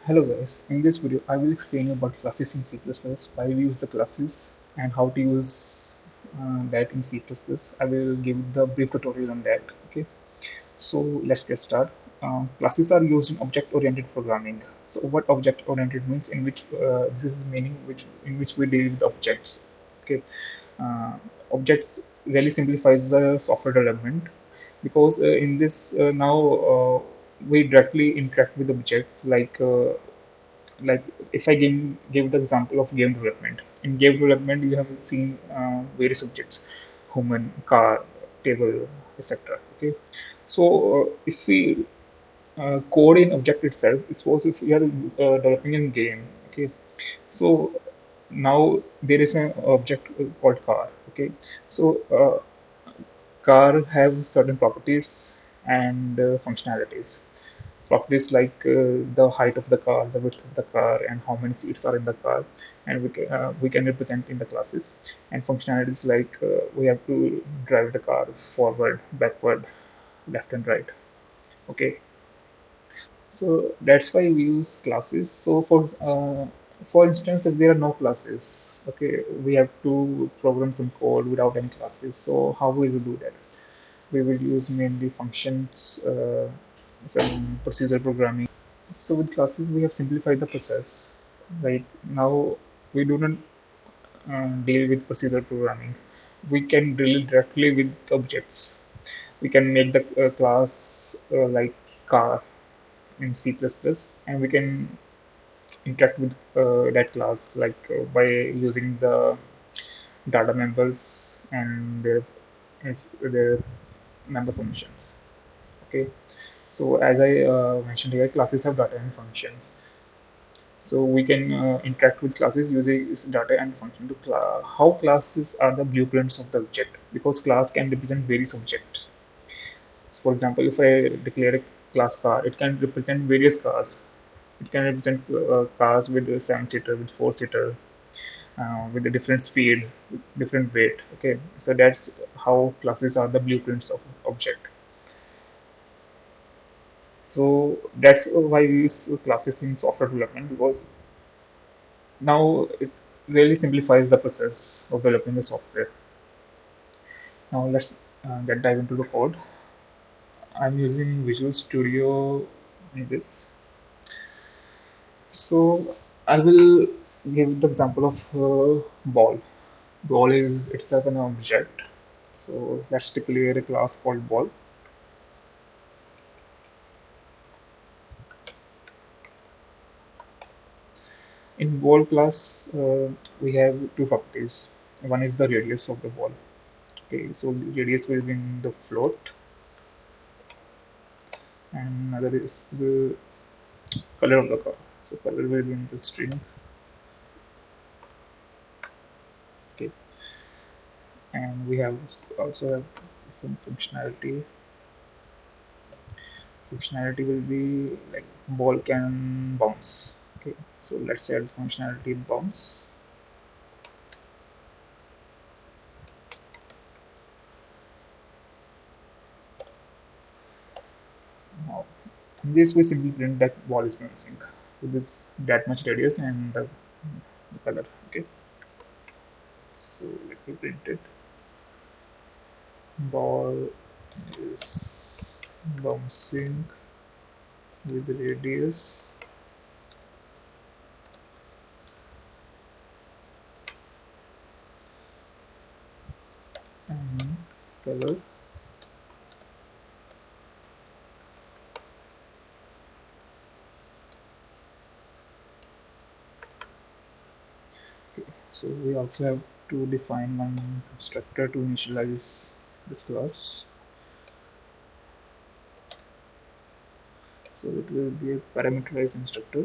Hello guys, in this video I will explain you about classes in C++, why we use the classes and how to use that in C++. I will give the brief tutorial on that. Okay, so let's get started. Classes are used in object-oriented programming. So what object-oriented means? In which this is meaning which in which we deal with objects. Okay, uh, objects really simplifies the software development because in this now we directly interact with objects like if I give the example of game development. In game development, you have seen various objects, human, car, table, etc. Okay, so if we code in object itself, suppose if we are developing a game, okay, so now there is an object called car. Okay, so car have certain properties and functionalities. Properties like the height of the car, the width of the car, and how many seats are in the car, and we can represent in the classes. And functionalities like we have to drive the car forward, backward, left, and right. Okay, so that's why we use classes. So for instance, if there are no classes, okay, we have to program some code without any classes. So how we will do that? We will use mainly functions, some procedure programming. So with classes, we have simplified the process. Right now, we do not deal with procedure programming. We can deal directly with objects. We can make the class like car in C++, and we can interact with that class like by using the data members and their member functions. Okay, so as I mentioned here, classes have data and functions. So we can interact with classes using data and function. How classes are the blueprints of the object because class can represent various objects. So for example, if I declare a class car, it can represent various cars. It can represent cars with a seven-seater, with four-seater, with a different speed, with different weight. Okay, so that's how classes are the blueprints of object. So that's why we use classes in software development because now it really simplifies the process of developing the software. Now let's get dive into the code. I'm using Visual Studio in this. So I will give the example of ball. Ball is itself an object. So let's declare a class called ball. In ball class, we have two properties. One is the radius of the ball. Okay, so radius will be in the float, and another is the color of the car. So color will be in the string. Okay, and we have also have functionality. Functionality will be like ball can bounce. Okay, so let's add functionality bounce. Now, in this we simply print that ball is bouncing with its that much radius and the color. Okay, so let me print it. Ball is bouncing with radius and color. Okay, so we also have to define one constructor to initialize this class. So it will be a parameterized instructor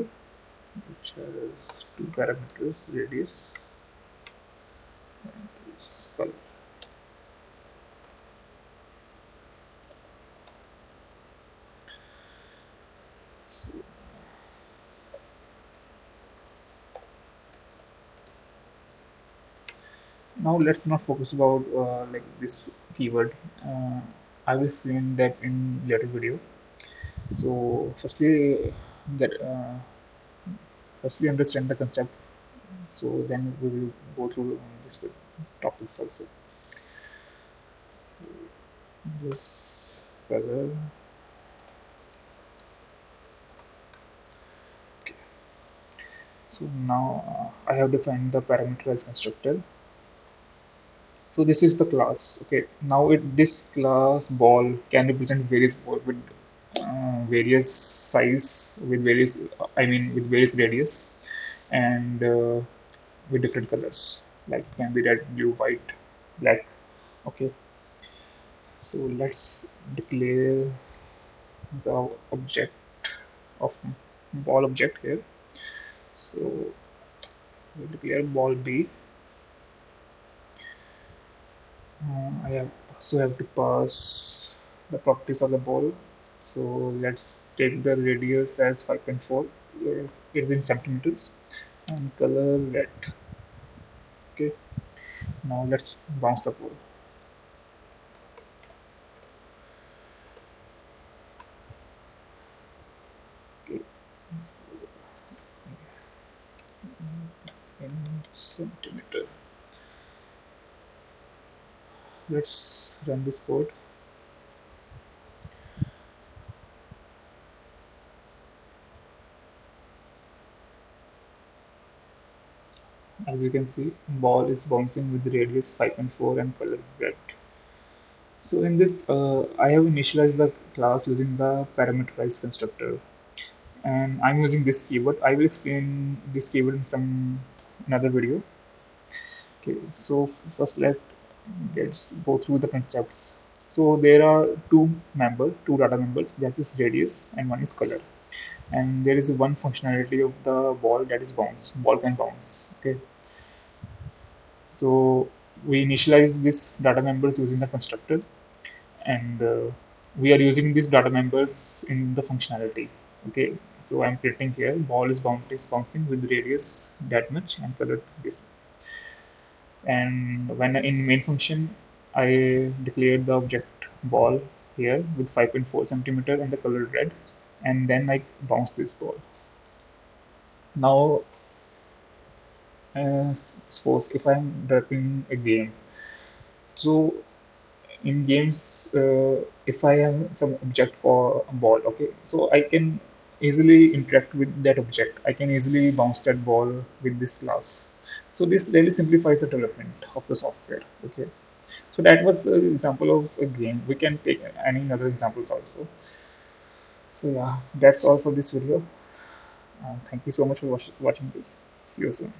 which has two parameters, radius and this color. So now let's not focus about like this keyword. Uh, I will explain that in later video. So firstly, get firstly understand the concept, so then we will go through this topics also. This color. Okay. So now I have defined the parameterized constructor. So this is the class. Okay. Now this class ball can represent various ball with various size, with various with various radius, and with different colors. Like can be red, blue, white, black. Okay. So let's declare the object of ball object here. So we declare ball B. I have also have to pass the properties of the ball. So let's take the radius as 5.4. It is in centimeters and color red. Okay. Now let's bounce the ball. Okay. So in centimeter. Let's run this code. As you can see, ball is bouncing with radius 5.4 and color red. So in this, I have initialized the class using the parameterized constructor, and I'm using this keyword. I will explain this keyword in some another video. Okay, so first let's go through the concepts. So there are two data members, that is radius and one is color, and there is one functionality of the ball, that is bounce. Ball can bounce. Okay, so we initialize this data members using the constructor, and we are using these data members in the functionality. Okay, so I'm printing here ball is bouncing with radius that much and color this. And when in main function, I declared the object ball here with 5.4 centimeter and the color red, and then I bounce this ball. Now, suppose if I'm developing a game, so in games, if I have some object or a ball, okay, so I can easily interact with that object. I can easily bounce that ball with this class. So this really simplifies the development of the software. Okay, so that was the example of a game. We can take any other examples also. So yeah, that's all for this video. Thank you so much for watching this. See you soon.